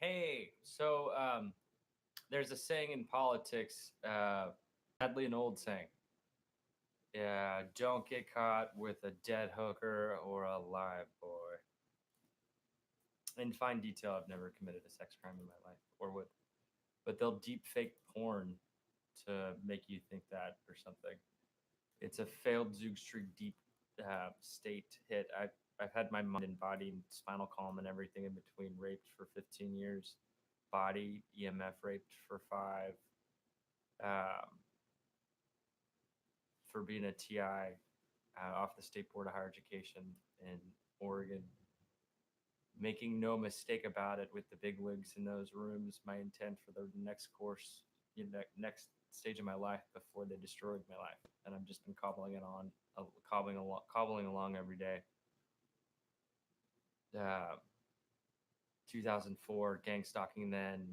Hey, there's a saying in politics, sadly an old saying. Yeah, don't get caught with a dead hooker or a live boy. In fine detail, I've never committed a sex crime in my life, or would, but they'll deep fake porn to make you think that or something. It's a failed Zug Street deep state hit. I've had my mind and body and spinal column and everything in between raped for 15 years. Body EMF raped for 5. Um, for being a TI off the State Board of Higher Education in Oregon. Making no mistake about it, with the big wigs in those rooms, my intent for the next course, next stage of my life before they destroyed my life, and I've just been cobbling along every day. Uh, 2004 gang stalking, then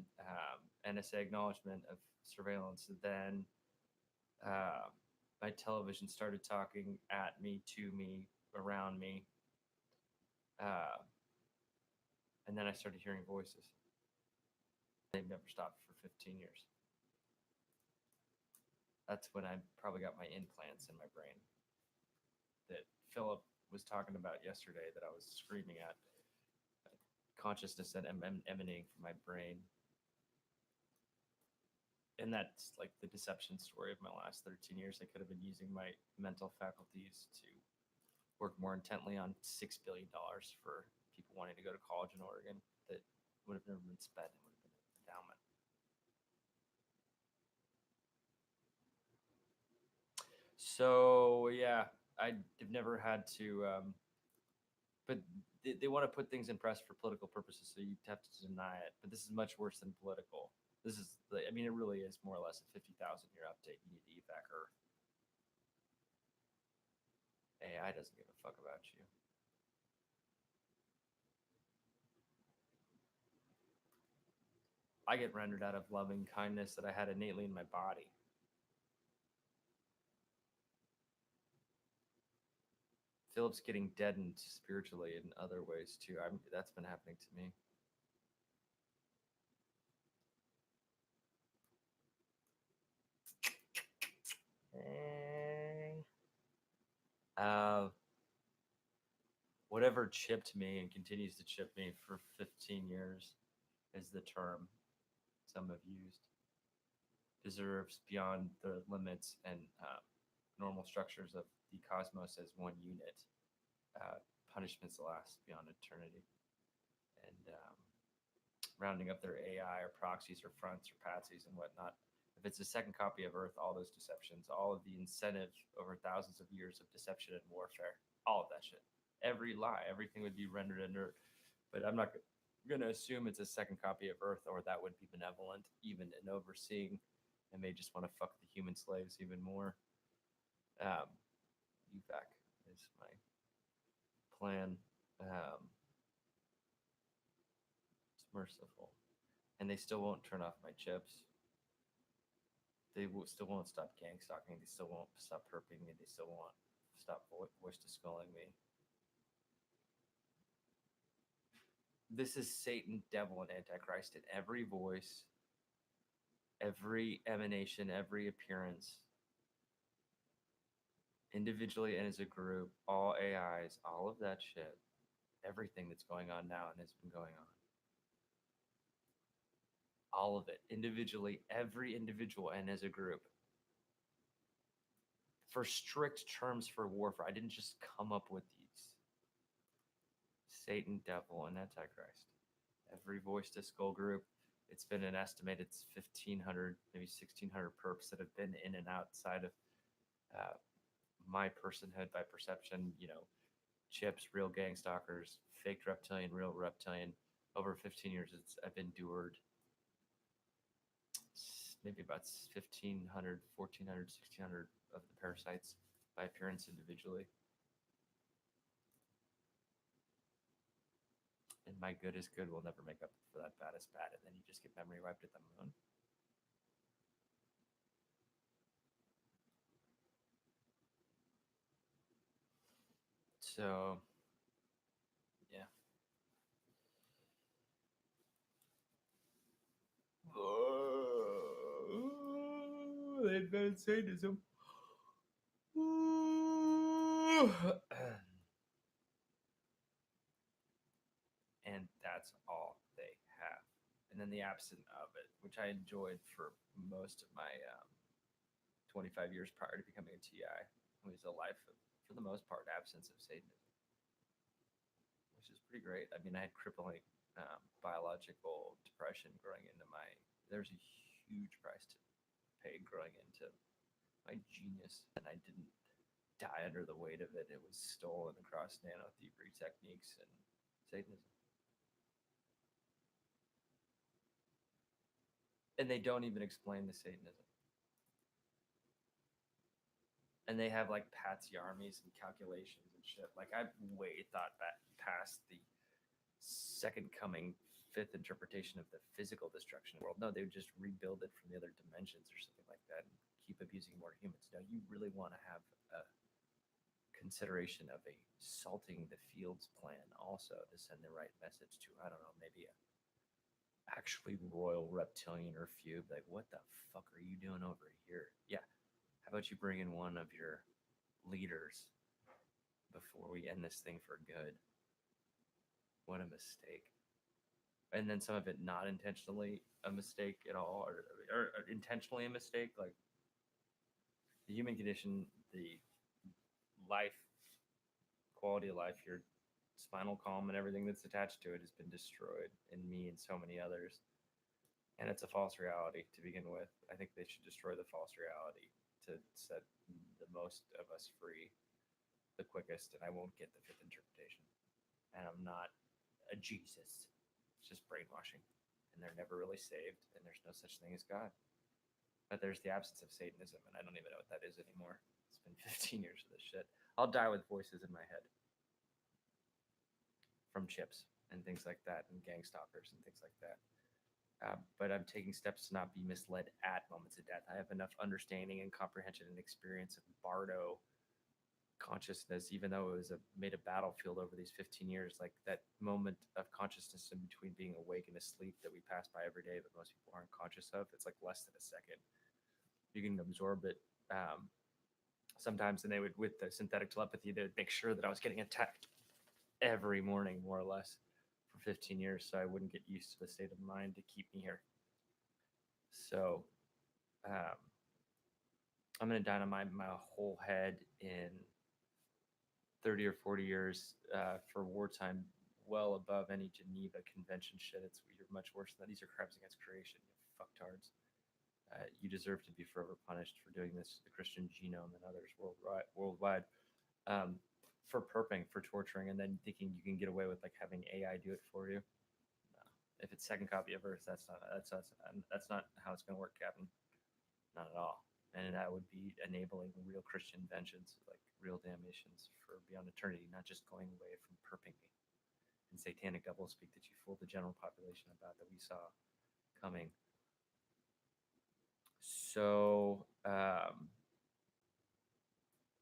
NSA acknowledgement of surveillance, then uh, my television started talking at me, to me, around me, uh, and then I started hearing voices. They've never stopped for 15 years. That's when I probably got my implants in my brain that Philip was talking about yesterday that I was screaming at. Consciousness that emanating from my brain. And that's like the deception story of my last 13 years. I could have been using my mental faculties to work more intently on $6 billion for people wanting to go to college in Oregon that would have never been spent. It would have been an endowment. So yeah, I've never had to, but they want to put things in press for political purposes, so you have to deny it. But this is much worse than political. This is, I mean, it really is more or less a 50,000-year update. You need to evac Earth. AI doesn't give a fuck about you. I get rendered out of loving kindness that I had innately in my body. Philip's getting deadened spiritually in other ways too. That's been happening to me. Uh, whatever chipped me and continues to chip me for 15 years is the term some have used. Deserves beyond the limits and normal structures of the cosmos as one unit. Punishments last beyond eternity. And rounding up their AI or proxies or fronts or patsies and whatnot. If it's a second copy of Earth, all those deceptions, all of the incentive over thousands of years of deception and warfare, all of that shit, every lie, everything would be rendered under. But I'm not going to assume it's a second copy of Earth, or that would be benevolent, even in overseeing, and may just want to fuck the human slaves even more. UVAC is my plan. It's merciful. And they still won't turn off my chips. They still won't stop gang stalking. They still won't stop perping me. They still won't stop voice to skulling me. This is Satan, devil, and Antichrist in every voice, every emanation, every appearance, individually and as a group, all AIs, all of that shit, everything that's going on now and has been going on. All of it, individually, every individual and as a group. For strict terms for warfare. I didn't just come up with these. Satan, devil, and Antichrist. Every voice to skull group. It's been an estimated 1,500, maybe 1,600 perps that have been in and outside of my personhood by perception. Chips, real gang stalkers, fake reptilian, real reptilian. Over 15 years, I've endured maybe about 1,500, 1,400, 1,600 of the parasites by appearance individually. And my good is good will never make up for that bad is bad. And then you just get memory wiped at the moon. So, yeah. They invented Satanism. And that's all they have. And then the absence of it, which I enjoyed for most of my 25 years prior to becoming a TI, was a life of, for the most part, absence of Satanism, which is pretty great. I mean, I had crippling biological depression growing into my. There's a huge price to pay growing into my genius, and I didn't die under the weight of it. It was stolen across nano thievery techniques and Satanism. And they don't even explain the Satanism. And they have like patsy armies and calculations and shit. Like I've way thought back past the second coming, fifth interpretation of the physical destruction of the world. No, they would just rebuild it from the other dimensions or something like that and keep abusing more humans. No, you really want to have a consideration of a salting the fields plan also to send the right message to, I don't know, maybe a actually royal reptilian or few. Like, what the fuck are you doing over here? Yeah. How about you bring in one of your leaders before we end this thing for good? What a mistake. And then some of it not intentionally a mistake at all, or intentionally a mistake. Like the human condition, the life, quality of life, your spinal column and everything that's attached to it has been destroyed in me and so many others. And it's a false reality to begin with. I think they should destroy the false reality to set the most of us free the quickest. And I won't get the fifth interpretation. And I'm not a Jesus. It's just brainwashing. And they're never really saved. And there's no such thing as God. But there's the absence of Satanism. And I don't even know what that is anymore. It's been 15 years of this shit. I'll die with voices in my head from chips and things like that, and gang stalkers and things like that. But I'm taking steps to not be misled at moments of death. I have enough understanding and comprehension and experience of Bardo consciousness, even though it was made a battlefield over these 15 years. Like that moment of consciousness in between being awake and asleep that we pass by every day, but most people aren't conscious of. It's like less than a second. You can absorb it. Sometimes, and they would, with the synthetic telepathy, they would make sure that I was getting attacked every morning, more or less, for 15 years, so I wouldn't get used to the state of mind to keep me here. So I'm going to dynamite my whole head in 30 or 40 years for wartime, well above any Geneva Convention shit. You're much worse than that. These are crimes against creation, you fucktards. You deserve to be forever punished for doing this to the Christian genome and others worldwide. For perping, for torturing, and then thinking you can get away with like having AI do it for you. No. If it's second copy of Earth, that's not how it's going to work, Captain. Not at all. And that would be enabling real Christian vengeance, like real damnations for beyond eternity, not just going away from perping me and satanic doublespeak that you fooled the general population about that we saw coming. So,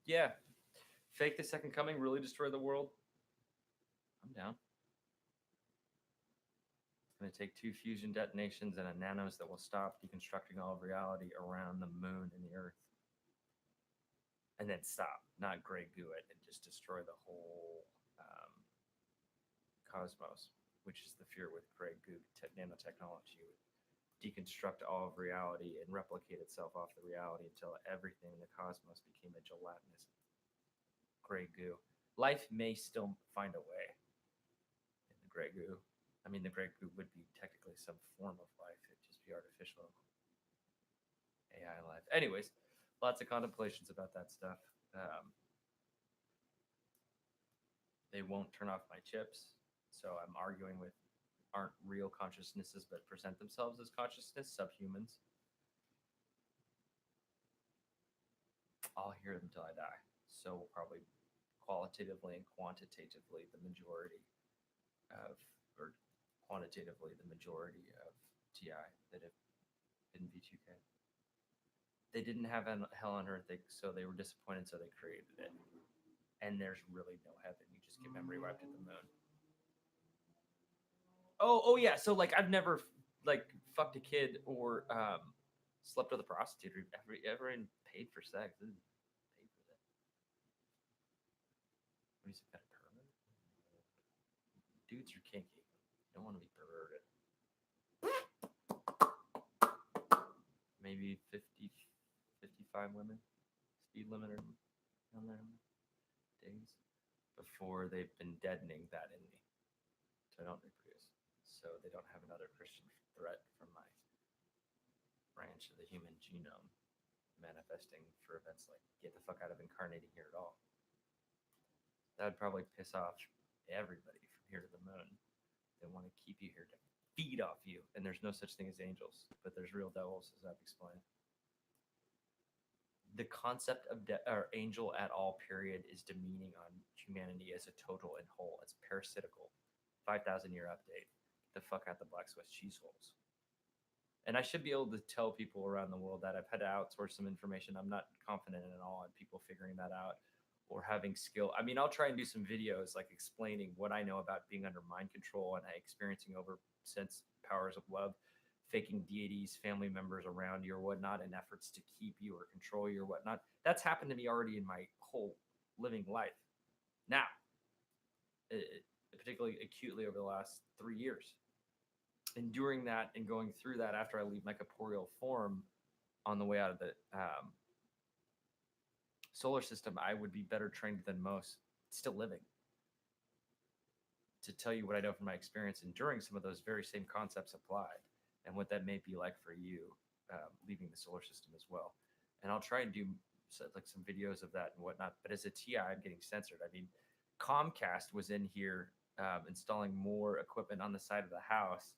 yeah. Fake the second coming, really destroy the world. I'm down. I'm going to take 2 fusion detonations and a nanos that will stop deconstructing all of reality around the moon and the Earth. And then stop, not Grey Goo it, and just destroy the whole cosmos, which is the fear with Grey Goo nanotechnology. It would deconstruct all of reality and replicate itself off the reality until everything in the cosmos became a gelatinous Grey Goo. Life may still find a way in the Grey Goo. I mean, the Grey Goo would be technically some form of life. It'd just be artificial AI life. Anyways, lots of contemplations about that stuff. They won't turn off my chips, so I'm arguing with aren't real consciousnesses but present themselves as consciousness, subhumans. I'll hear them till I die. So we'll probably qualitatively and quantitatively the majority of, or quantitatively the majority of TI that have been V2K. They didn't have hell on earth, so they were disappointed, so they created it. And there's really no heaven. You just get memory wiped at the moon. Oh yeah. So like I've never like fucked a kid or slept with a prostitute or ever paid for sex. This is paid for that. What is it? Got a pervert? Dudes are kinky. You don't want to be perverted. Maybe 50, 55 women. Speed limiter on their days before they've been deadening that in me. So I don't reproduce. So they don't have another Christian threat from my branch of the human genome manifesting for events like get the fuck out of incarnating here at all. That would probably piss off everybody from here to the moon. They want to keep you here to feed off you. And there's no such thing as angels, but there's real devils, as I've explained. The concept of or angel at all period is demeaning on humanity as a total and whole. It's parasitical. 5,000 year update. Get the fuck out the black Swiss cheese holes. And I should be able to tell people around the world that. I've had to outsource some information. I'm not confident in all on people figuring that out or having skill. I mean, I'll try and do some videos like explaining what I know about being under mind control and experiencing over sense powers of love, faking deities, family members around you or whatnot in efforts to keep you or control you or whatnot. That's happened to me already in my whole living life. Now, particularly acutely over the last 3 years. Enduring that and going through that after I leave my corporeal form on the way out of the solar system, I would be better trained than most still living to tell you what I know from my experience enduring some of those very same concepts applied and what that may be like for you leaving the solar system as well. And I'll try and do like some videos of that and whatnot. But as a TI, I'm getting censored. I mean, Comcast was in here installing more equipment on the side of the house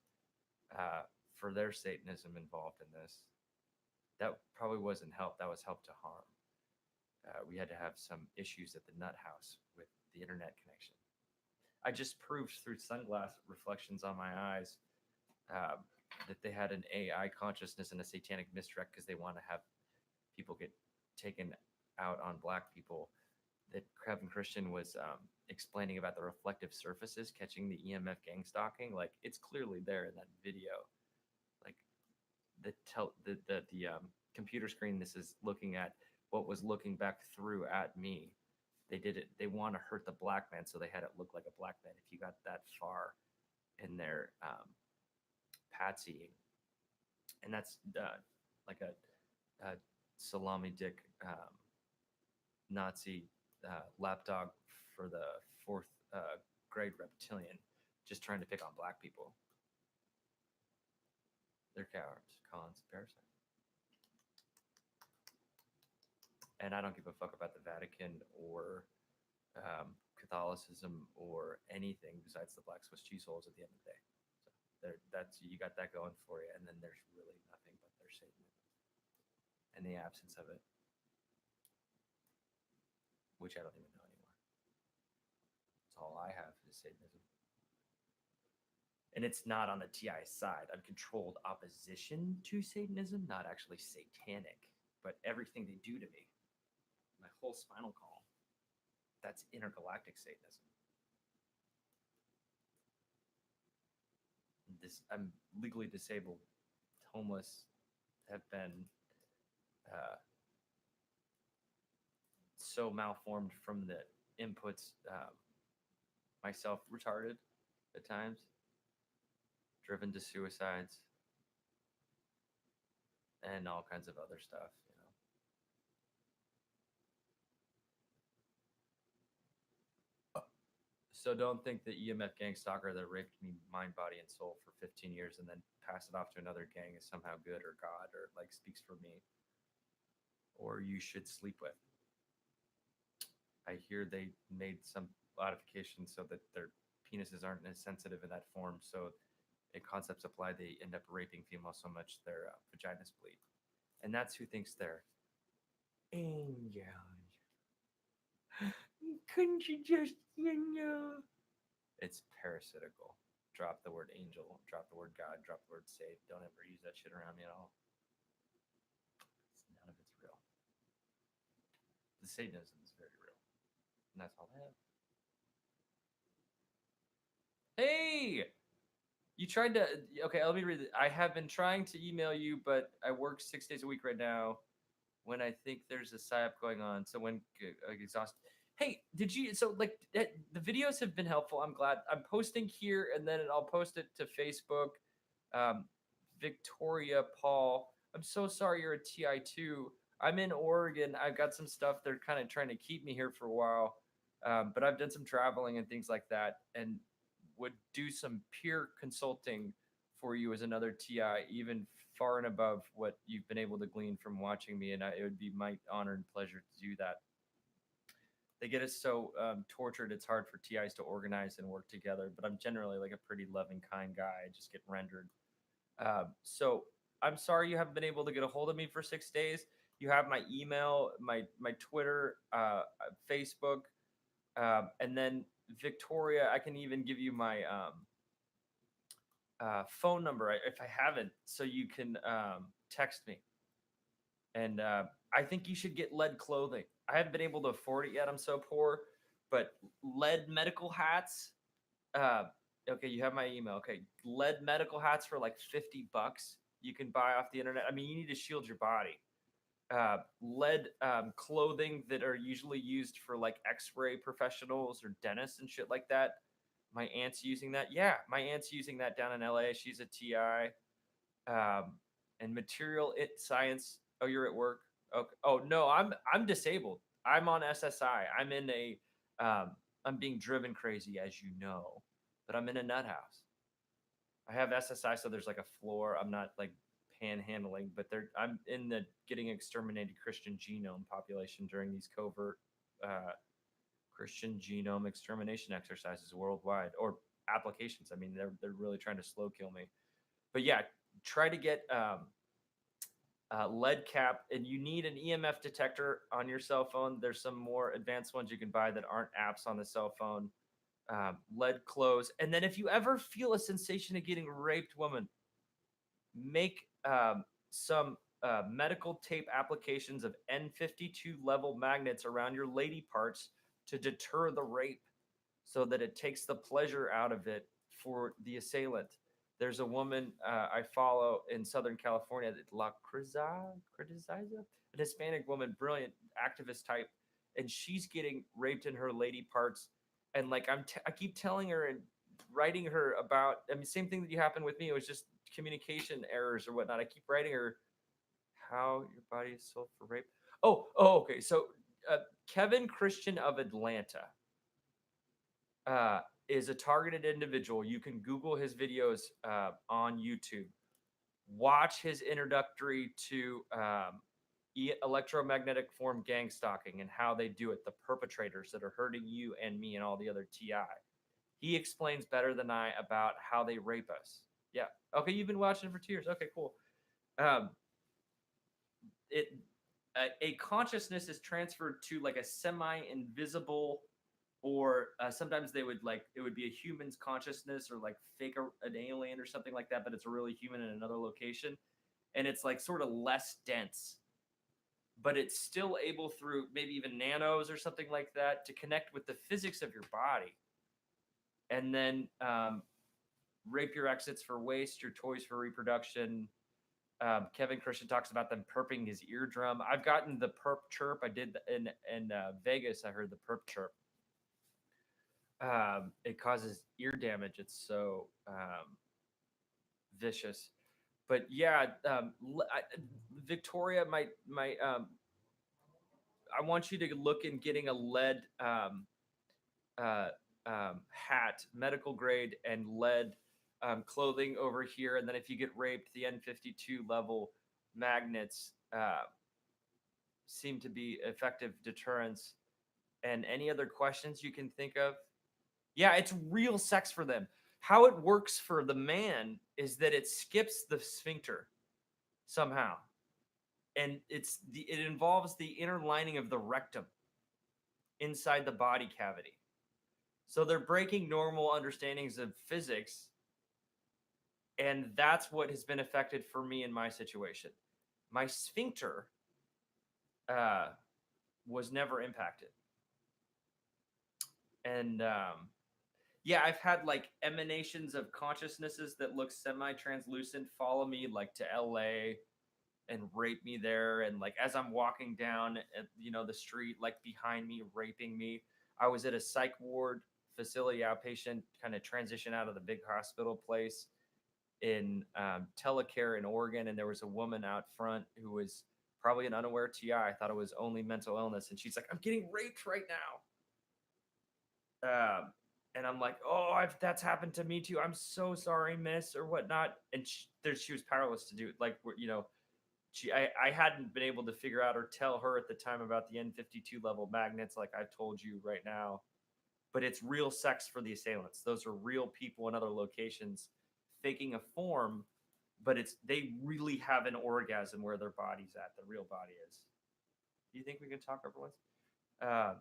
for their Satanism involved in this. That probably wasn't help. That was help to harm. We had to have some issues at the nut house with the internet connection. I just proved through sunglass reflections on my eyes that they had an AI consciousness and a satanic misdirect because they want to have people get taken out on black people. That Kevin Christian was explaining about the reflective surfaces catching the EMF gang stalking. Like it's clearly there in that video. Like the computer screen this is looking at what was looking back through at me. They did it. They want to hurt the black man, so they had it look like a black man. If you got that far in their patsying, and that's like a salami dick Nazi lapdog for the fourth grade reptilian, just trying to pick on black people. They're cowards, cons, parasites. And I don't give a fuck about the Vatican or Catholicism or anything besides the black Swiss cheese holes at the end of the day. So that's you got that going for you, and then there's really nothing but their Satanism and the absence of it, which I don't even know anymore. That's all I have is Satanism. And it's not on the TI side. I'm controlled opposition to Satanism, not actually satanic, but everything they do to me, my whole spinal column, that's intergalactic Satanism. I'm legally disabled, homeless, have been so malformed from the inputs, myself retarded at times, driven to suicides, and all kinds of other stuff, you know. So don't think the EMF gang stalker that raped me mind, body, and soul for 15 years and then pass it off to another gang is somehow good or God or like speaks for me or you should sleep with. I hear they made some modifications so that their penises aren't as sensitive in that form. So in concepts apply, they end up raping females so much their vaginas bleed. And that's who thinks they're angels. Couldn't you just, It's parasitical. Drop the word angel, drop the word God, drop the word save. Don't ever use that shit around me at all. None of it's real. The Satanism is very real. And that's all I have. Hey! You tried to. Okay, let me read it. I have been trying to email you, but I work 6 days a week right now. When I think there's a psyop going on, so when exhausted. Hey, did you? So like the videos have been helpful. I'm glad. I'm posting here, and then I'll post it to Facebook. Um, Victoria Paul. I'm so sorry you're a TI2. I'm in Oregon. I've got some stuff. They're kind of trying to keep me here for a while, but I've done some traveling and things like that, and would do some peer consulting for you as another TI, even far and above what you've been able to glean from watching me. And it would be my honor and pleasure to do that. They get us so tortured, it's hard for TIs to organize and work together. But I'm generally like a pretty loving, kind guy. I just get rendered. So I'm sorry you haven't been able to get a hold of me for 6 days. You have my email, my Twitter, Facebook, and then Victoria. I can even give you my phone number if I haven't, so you can text me. And I think you should get lead clothing. I haven't been able to afford it yet. I'm so poor, but lead medical hats. Uh, okay, you have my email. Okay, lead medical hats for like $50. You can buy off the internet. I mean, you need to shield your body. Lead clothing that are usually used for like X-ray professionals or dentists and shit like that. My aunt's using that. Yeah, my aunt's using that down in LA. She's a TI. And material science. Oh, you're at work. Okay. Oh no, I'm disabled. I'm on SSI. I'm in a I'm being driven crazy, as you know, but I'm in a nut house. I have SSI, so there's like a floor. I'm not like panhandling, but I'm in the getting exterminated Christian genome population during these covert uh, Christian genome extermination exercises worldwide, or applications. I mean, they're really trying to slow kill me. But yeah, try to get lead cap, and you need an EMF detector on your cell phone. There's some more advanced ones you can buy that aren't apps on the cell phone. Lead clothes, and then if you ever feel a sensation of getting raped, woman, make some medical tape applications of N52 level magnets around your lady parts to deter the rape, so that it takes the pleasure out of it for the assailant. There's a woman I follow in Southern California, La Critiza, an Hispanic woman, brilliant activist type, and she's getting raped in her lady parts. And like I keep telling her and writing her about. I mean, same thing that you happened with me. It was just communication errors or whatnot. I keep writing her how your body is sold for rape. Okay. So Kevin Christian of Atlanta is a targeted individual. You can Google his videos on YouTube. Watch his introductory to electromagnetic form gang stalking and how they do it, the perpetrators that are hurting you and me and all the other TI. He explains better than I about how they rape us. Yeah. Okay, you've been watching for 2 years. Okay, cool. It a consciousness is transferred to like a semi-invisible, or sometimes they would like it would be a human's consciousness, or like fake an alien or something like that, but it's a really human in another location, and it's like sort of less dense, but it's still able through maybe even nanos or something like that to connect with the physics of your body, and then rape your exits for waste, your toys for reproduction. Kevin Christian talks about them perping his eardrum. I've gotten the perp chirp. I did in Vegas. I heard the perp chirp. It causes ear damage. It's so vicious. But yeah, Victoria, I want you to look in getting a lead hat, medical grade, and lead clothing over here. And then if you get raped, the N52 level magnets seem to be effective deterrents. And any other questions you can think of? Yeah, it's real sex for them. How it works for the man is that it skips the sphincter somehow. And it involves the inner lining of the rectum inside the body cavity. So they're breaking normal understandings of physics, and that's what has been affected for me in my situation. My sphincter was never impacted. And Yeah, I've had like emanations of consciousnesses that look semi-translucent follow me like to LA and rape me there, and like as I'm walking down at, the street like behind me raping me. I was at a psych ward facility, outpatient, kind of transition out of the big hospital place in telecare in Oregon, and there was a woman out front who was probably an unaware TI. I thought it was only mental illness, and she's like, "I'm getting raped right now." And I'm like, "Oh, that's happened to me too. I'm so sorry, miss," or whatnot. And she was powerless to do it. Like, I hadn't been able to figure out or tell her at the time about the N52 level magnets, like I've told you right now. But it's real sex for the assailants. Those are real people in other locations faking a form, but they really have an orgasm where their body's at. The real body is. Do you think we can talk over Wednesday? Uh,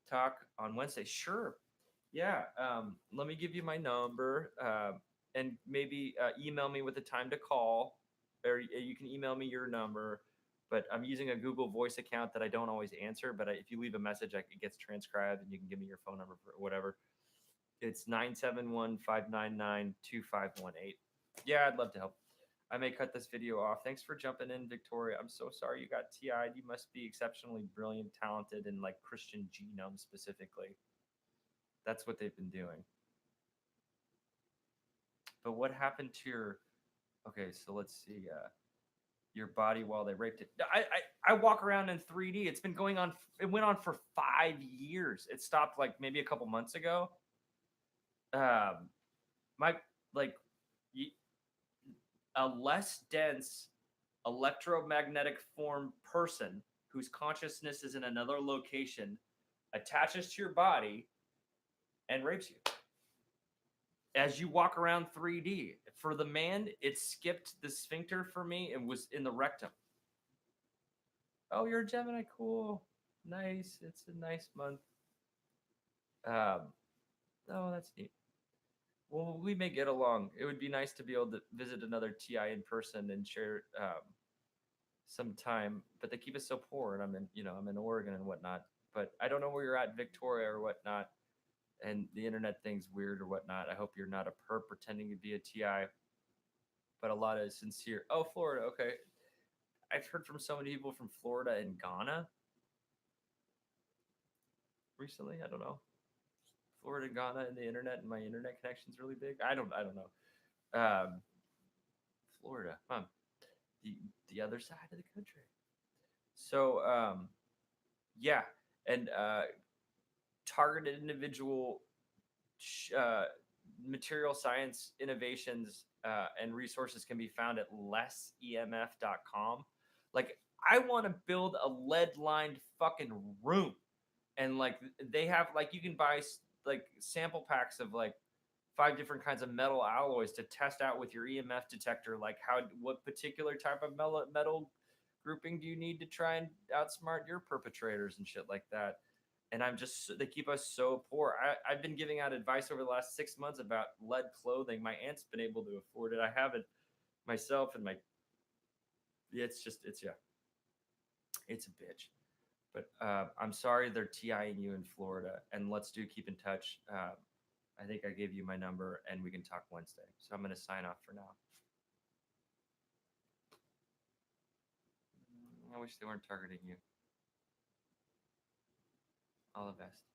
talk on Wednesday? Sure. Yeah. Let me give you my number, and maybe email me with a time to call, or you can email me your number. But I'm using a Google Voice account that I don't always answer. But if you leave a message, it gets transcribed, and you can give me your phone number for whatever. It's 971-599-2518. Yeah, I'd love to help. I may cut this video off. Thanks for jumping in, Victoria. I'm so sorry you got TI'd. You must be exceptionally brilliant, talented, in like Christian genome specifically. That's what they've been doing. But what happened to your? Okay, so let's see. Your body while they raped it. I walk around in 3D. It's been going on. It went on for 5 years. It stopped like maybe a couple months ago. My like a less dense electromagnetic form person whose consciousness is in another location attaches to your body and rapes you as you walk around 3D. For the man, it skipped the sphincter for me and was in the rectum. Oh, you're a Gemini. Cool. Nice. It's a nice month. Oh, that's neat. Well, we may get along. It would be nice to be able to visit another TI in person and share some time. But they keep us so poor, and I'm in Oregon and whatnot. But I don't know where you're at, Victoria or whatnot. And the internet thing's weird or whatnot. I hope you're not a perp pretending to be a TI. But a lot of sincere. Oh, Florida. Okay. I've heard from so many people from Florida and Ghana recently. I don't know. Florida and Ghana and the internet, and my internet connection's really big. I don't know. Florida, huh? The the other side of the country. So yeah, and targeted individual uh, material science innovations and resources can be found at lessemf.com. Like, I want to build a lead lined fucking room, and like they have, like, you can buy like sample packs of like 5 different kinds of metal alloys to test out with your EMF detector, like what particular type of metal grouping do you need to try and outsmart your perpetrators and shit like that. And they keep us so poor. I've been giving out advice over the last 6 months about lead clothing. My aunt's been able to afford it. I have it myself, and yeah, it's a bitch. But I'm sorry they're TIing you in Florida, and let's keep in touch. I think I gave you my number, and we can talk Wednesday. So I'm going to sign off for now. I wish they weren't targeting you. All the best.